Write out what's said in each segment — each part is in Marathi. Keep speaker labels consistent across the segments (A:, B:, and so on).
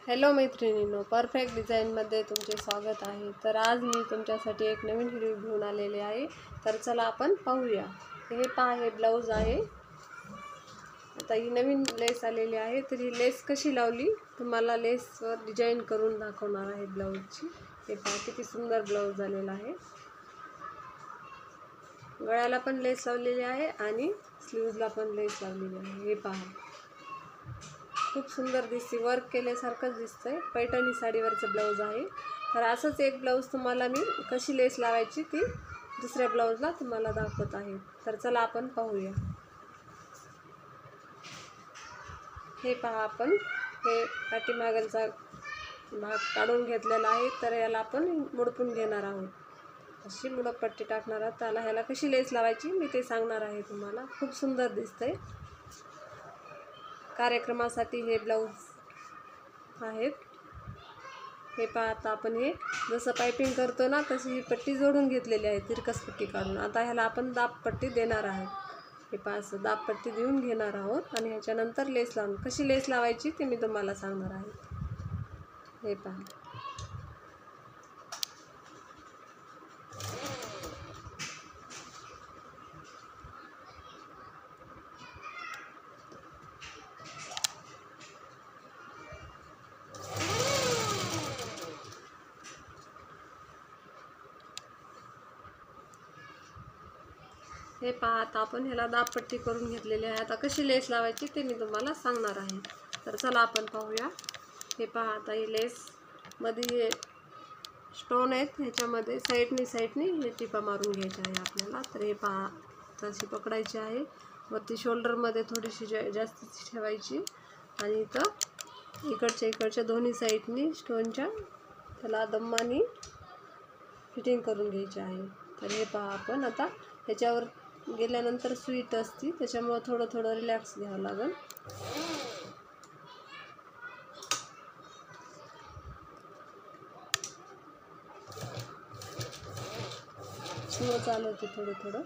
A: हॅलो मैत्रिणींनो, परफेक्ट डिझाईनमध्ये तुमचे स्वागत आहे। तर आज मी तुमच्यासाठी एक नवीन व्हिडिओ घेऊन आलेले आहे। तर चला आपण पाहूया। हे पहा, हे ब्लाऊज आहे। आता ही नवीन लेस आलेली आहे। तर ही लेस कशी लावली तुम्हाला लेसवर डिझाईन करून दाखवणार आहे ब्लाऊजची। हे पहा किती सुंदर ब्लाऊज झालेला आहे। गळ्याला पण लेस लावलेली आहे आणि स्लीव्हजला पण लेस लावलेली आहे। हे पहा खूप सुंदर दिसते, वर्क केल्यासारखंच दिसतंय। पैठणी साडीवरचं ब्लाऊज आहे। तर असंच एक ब्लाऊज तुम्हाला मी कशी लेस लावायची ती दुसऱ्या ब्लाऊजला तुम्हाला दाखवत आहे। तर चला आपण पाहूया। हे पहा, आपण हे पाठीमागचा भाग काढून घेतलेला आहे। तर याला आपण मुडपून घेणार आहोत, अशी मुडपट्टी टाकणार आहोत। त्याला ह्याला कशी लेस लावायची मी ते सांगणार आहे तुम्हाला। खूप सुंदर दिसतंय, कार्यक्रमासाठी हे ब्लाऊज आहेत। हे पहा, आता आपण हे जसं पायपिंग करतो ना तशी ही पट्टी जोडून घेतलेली आहे, तिरकस पट्टी काढून। आता ह्याला आपण दाब पट्टी देणार आहोत। हे पहा, असं दाब पट्टी देऊन घेणार आहोत आणि ह्याच्यानंतर लेस लावून कशी लेस लावायची ते मी तुम्हाला सांगणार आहे। हे पहा, हे पहा, आता आपण ह्याला दाबपट्टी करून घेतलेली आहे। आता कशी लेस लावायची ते मी तुम्हाला सांगणार आहे। तर चला आपण पाहूया। हे पहा, आता ही लेस मध्ये स्टोन आहेत, ह्याच्यामध्ये साईडनी हे टिपा मारून घ्यायचे आहे आपल्याला। तर हे पहा, तशी पकडायची आहे। वरती शोल्डरमध्ये थोडीशी जास्त ठेवायची आणि इथं इकडच्या दोन्ही साईडनी स्टोनच्या त्याला दम्मानी फिटिंग करून घ्यायची आहे। तर हे पहा, आपण आता ह्याच्यावर गेल्यानंतर स्वीट असती, त्याच्यामुळे थोडं रिलॅक्स घ्यावं लागेल। स्लो चालवते थोडं।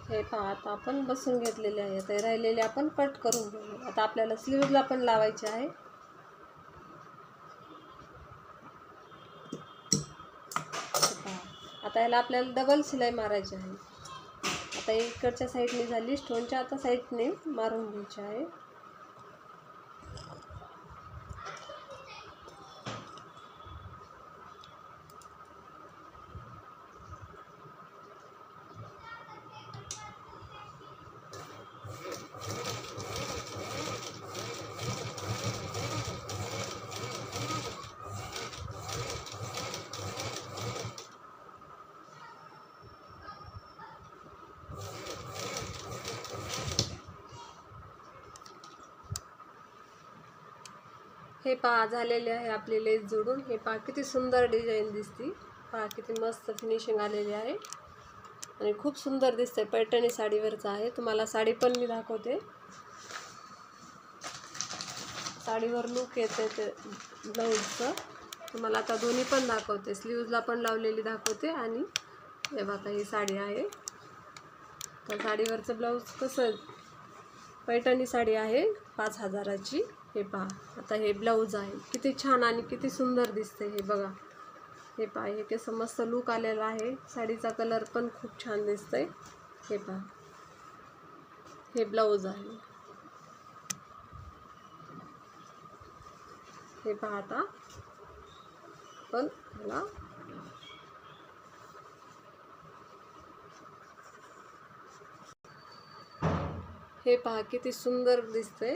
A: हे पहा, आता आपण बसून घेतलेले आहे। आता राहिलेले आपण कट करून घेऊ। आता आपल्याला स्लीव्हजला पण लावायचे आहे। आता याला आपल्याला डबल शिलाई मारायची आहे। आता इकडच्या साईडने झाली स्टोनच्या, आता साईडने मारून घ्यायची आहे। हे पहा, झालेले आहे आपली लेस जोडून। हे पहा किती सुंदर डिझाईन दिसती, पहा किती मस्त फिनिशिंग आलेली आहे आणि खूप सुंदर दिसते। पैठणी साडीवरचं आहे। तुम्हाला साडी पण मी दाखवते, साडीवर लुक येते ते ब्लाऊजचं। तुम्हाला आता दोन्ही पण दाखवते, स्लीव्हजला पण लावलेली दाखवते आणि हे बघा ही साडी आहे. तर साडीवरचं ब्लाऊज कसं, पैठणी साडी आहे 5,000ची. हे पहा, आता हे ब्लाऊज आहे, किती छान आणि किती सुंदर दिसते हे बघा. हे पहा, हे कसं मस्त लूक आलेला आहे. साडीचा कलर पण खूप छान दिसतंय. हे पहा, हे ब्लाऊज आहे. हे पहा, आता पण मला हे पहा किती सुंदर दिसतंय.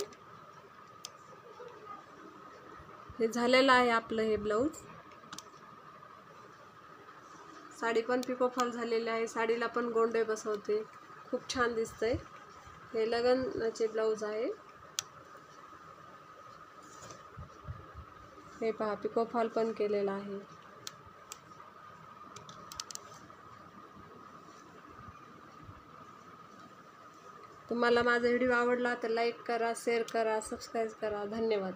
A: हे झालेलं आहे आपलं हे ब्लाऊज. साडी पण पिको फॉल झालेली आहे. साडीला पण गोंडे बसवते, खूप छान दिसतंय. हे लग्नाचे ब्लाऊज आहे. हे पहा, पिको फॉल पण केलेला आहे. तुम्हाला माझा व्हिडिओ आवडला तर लाईक करा, शेअर करा, सबस्क्राईब करा. धन्यवाद.